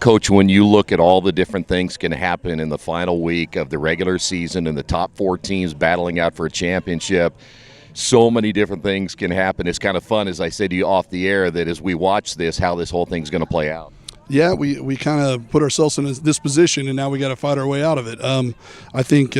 Coach, when you look at all the different things can happen in the final week of the regular season and the top 4 teams battling out for a championship, so many different things can happen. It's kind of fun, as I said to you off the air, that as we watch this, how this whole thing's going to play out. Yeah, we kind of put ourselves in this position, and now we got to fight our way out of it. I think,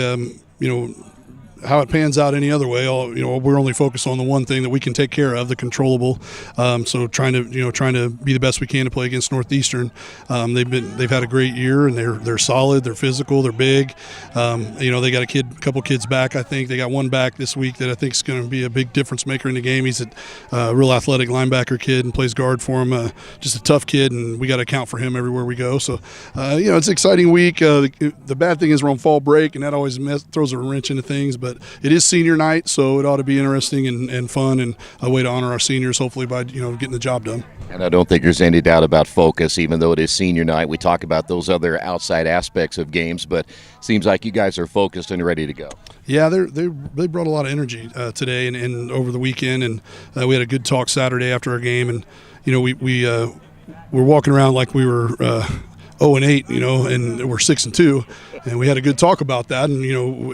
how it pans out any other way, we're only focused on the one thing that we can take care of, the controllable. So trying to be the best we can to play against Northeastern. They've had a great year, and they're solid, they're physical, they're big. They got a couple kids back. I think they got one back this week that I think is going to be a big difference maker in the game. He's a real athletic linebacker kid and plays guard for him. Just a tough kid, and we got to account for him everywhere we go. So it's an exciting week. The bad thing is we're on fall break, and that always throws a wrench into things. But it is senior night, so it ought to be interesting and fun, and a way to honor our seniors, hopefully by getting the job done. And I don't think there's any doubt about focus, even though it is senior night. We talk about those other outside aspects of games, but seems like you guys are focused and ready to go. Yeah, they brought a lot of energy today and over the weekend, and we had a good talk Saturday after our game, and we're walking around like we were 0-8, and we're 6-2, and we had a good talk about that. And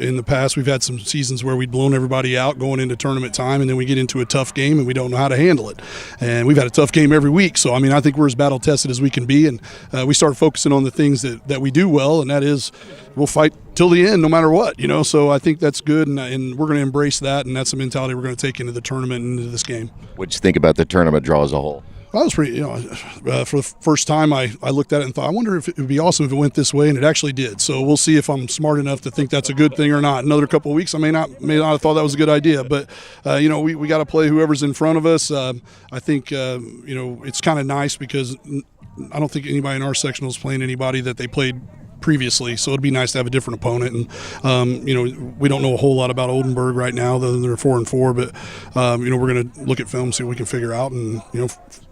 in the past we've had some seasons where we'd blown everybody out going into tournament time, and then we get into a tough game and we don't know how to handle it. And we've had a tough game every week, so I think we're as battle tested as we can be, and we started focusing on the things that we do well, and that is we'll fight till the end no matter what. So I think that's good, and we're going to embrace that, and that's the mentality we're going to take into the tournament and into this game. What'd you think about the tournament draw as a whole? I was pretty, for the first time I looked at it and thought, I wonder if it would be awesome if it went this way, and it actually did. So we'll see if I'm smart enough to think that's a good thing or not. Another couple of weeks, I may not have thought that was a good idea, but we got to play whoever's in front of us. I think it's kind of nice because I don't think anybody in our sectional is playing anybody that they played previously, so it'd be nice to have a different opponent. And we don't know a whole lot about Oldenburg right now, though they're 4-4, but we're going to look at film, see what we can figure out, and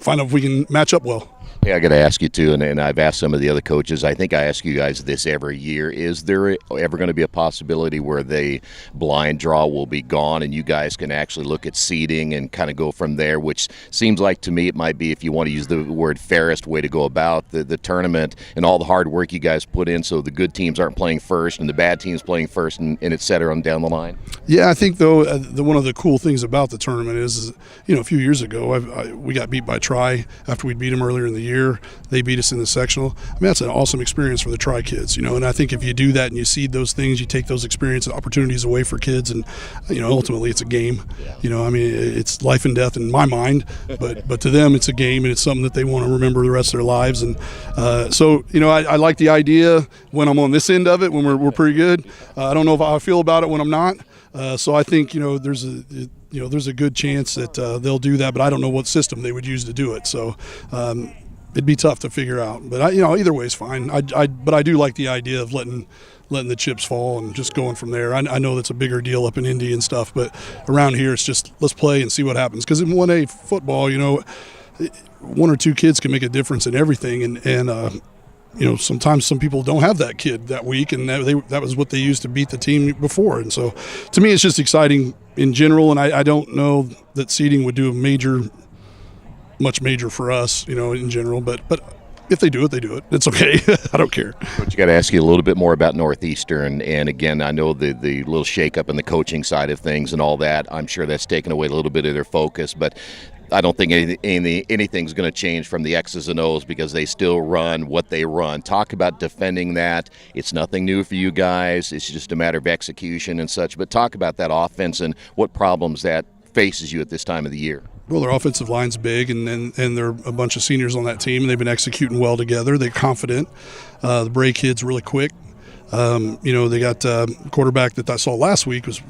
find out if we can match up well. Hey, I got to ask you too, and I've asked some of the other coaches. I think I ask you guys this every year. Is there ever going to be a possibility where the blind draw will be gone and you guys can actually look at seeding and kind of go from there, which seems like to me it might be, if you want to use the word fairest way to go about the tournament and all the hard work you guys put in, so the good teams aren't playing first and the bad teams playing first and et cetera on down the line? Yeah, I think, though, one of the cool things about the tournament is a few years ago we got beat by Tri after we'd beat them earlier in the year. They beat us in the sectional. That's an awesome experience for the Tri kids, and I think if you do that and you seed those things, you take those experiences, opportunities away for kids, and ultimately it's a game. It's life and death in my mind, but to them it's a game, and it's something that they want to remember the rest of their lives. And I like the idea when I'm on this end of it, when we're pretty good. I don't know how I feel about it when I'm not. So I think there's a good chance that they'll do that, but I don't know what system they would use to do it. So it'd be tough to figure out. But either way is fine. But I do like the idea of letting the chips fall and just going from there. I know that's a bigger deal up in Indy and stuff, but around here it's just let's play and see what happens. Because in 1A football, one or two kids can make a difference in everything, and sometimes some people don't have that kid that week, and that was what they used to beat the team before. And so to me it's just exciting in general, and I don't know that seeding would do much major for us, in general, but if they do it, they do it. It's okay. I don't care. But you got to ask you a little bit more about Northeastern, and again, I know the little shakeup in the coaching side of things and all that. I'm sure that's taken away a little bit of their focus, but I don't think anything's going to change from the X's and O's because they still run what they run. Talk about defending that. It's nothing new for you guys. It's just a matter of execution and such. But talk about that offense and what problems that faces you at this time of the year. Well, their offensive line's big, and they're a bunch of seniors on that team, and they've been executing well together. They're confident. The Bray kid's really quick. They got a quarterback that I saw last week was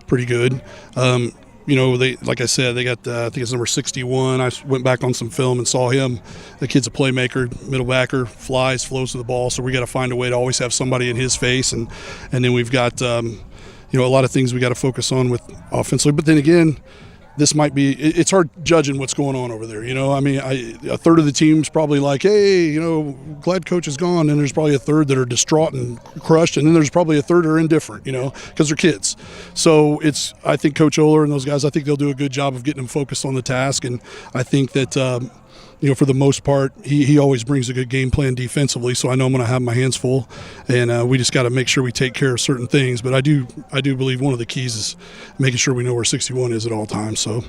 pretty good. Like I said, they got I think it's number 61. I went back on some film and saw him. The kid's a playmaker, middle backer, flows to the ball. So we got to find a way to always have somebody in his face, and then we've got a lot of things we got to focus on with offensively. But then again, this might be, it's hard judging what's going on over there. A third of the team's probably like, hey, glad coach is gone. And there's probably a third that are distraught and crushed. And then there's probably a third that are indifferent, because they're kids. So I think Coach Oler and those guys, I think they'll do a good job of getting them focused on the task. And I think that, for the most part, he always brings a good game plan defensively, so I know I'm going to have my hands full, and we just got to make sure we take care of certain things. But I do believe one of the keys is making sure we know where 61 is at all times. So.